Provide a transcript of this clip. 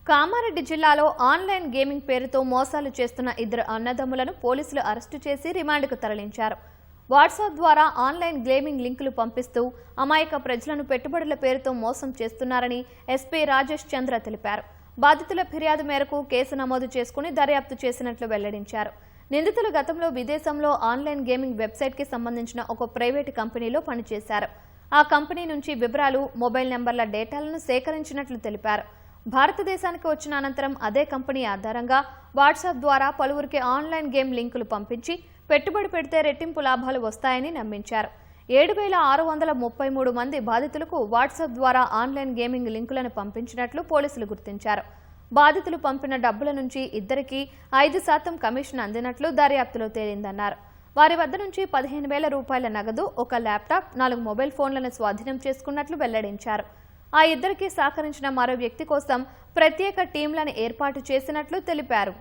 కామారెడ్డి జిల్లాలో online gaming పేరుతో మోసాలు చేస్తున్న ఇద్దరు అన్నదమ్ములను పోలీసులు అరెస్టు చేసి రిమాండ్కు తరలించారు. వాట్సాప్ ద్వారా ఆన్లైన్ గేమింగ్ లింకులు పంపిస్తూ అమాయక ప్రజలను పెట్టుబడుల పేరుతో మోసం చేస్తున్నారని ఎస్పీ రాజేష్ చంద్ర తెలిపారు. బాధితుల ఫిర్యాదు మేరకు కేసు నమోదు చేసుకుని దర్యాప్తు చేసినట్లు వెల్లడించారు. నిందితులు గతంలో విదేశంలో ఆన్లైన్ గేమింగ్ వెబ్సైట్కి సంబంధించిన ఒక ప్రైవేటు కంపెనీలో పనిచేశారు. ఆ కంపెనీ నుంచి వివరాలు, మొబైల్ నెంబర్ల డేటాలను సేకరించినట్లు తెలిపారు. భారతదేశానికి వచ్చిన అనంతరం అదే కంపెనీ ఆధారంగా వాట్సాప్ ద్వారా పలువురికి ఆన్లైన్ గేమ్ లింకులు పంపించి పెట్టుబడి పెడితే రెట్టింపు లాభాలు వస్తాయని నమ్మించారు. 7,633 మంది బాధితులకు వాట్సాప్ ద్వారా ఆన్లైన్ గేమింగ్ లింకులను పంపించినట్లు పోలీసులు గుర్తించారు. బాధితులు పంపిన డబ్బుల నుంచి ఇద్దరికి 5% కమిషన్ అందినట్లు దర్యాప్తులో తేలిందన్నారు. వారి వద్ద నుంచి 15,000 రూపాయల నగదు, ఒక ల్యాప్టాప్, 4 మొబైల్ ఫోన్లను స్వాధీనం చేసుకున్నట్లు వెల్లడించారు. ఆ ఇద్దరికి సహకరించిన మరో వ్యక్తి కోసం ప్రత్యేక టీంలను ఏర్పాటు చేసినట్లు తెలిపారు.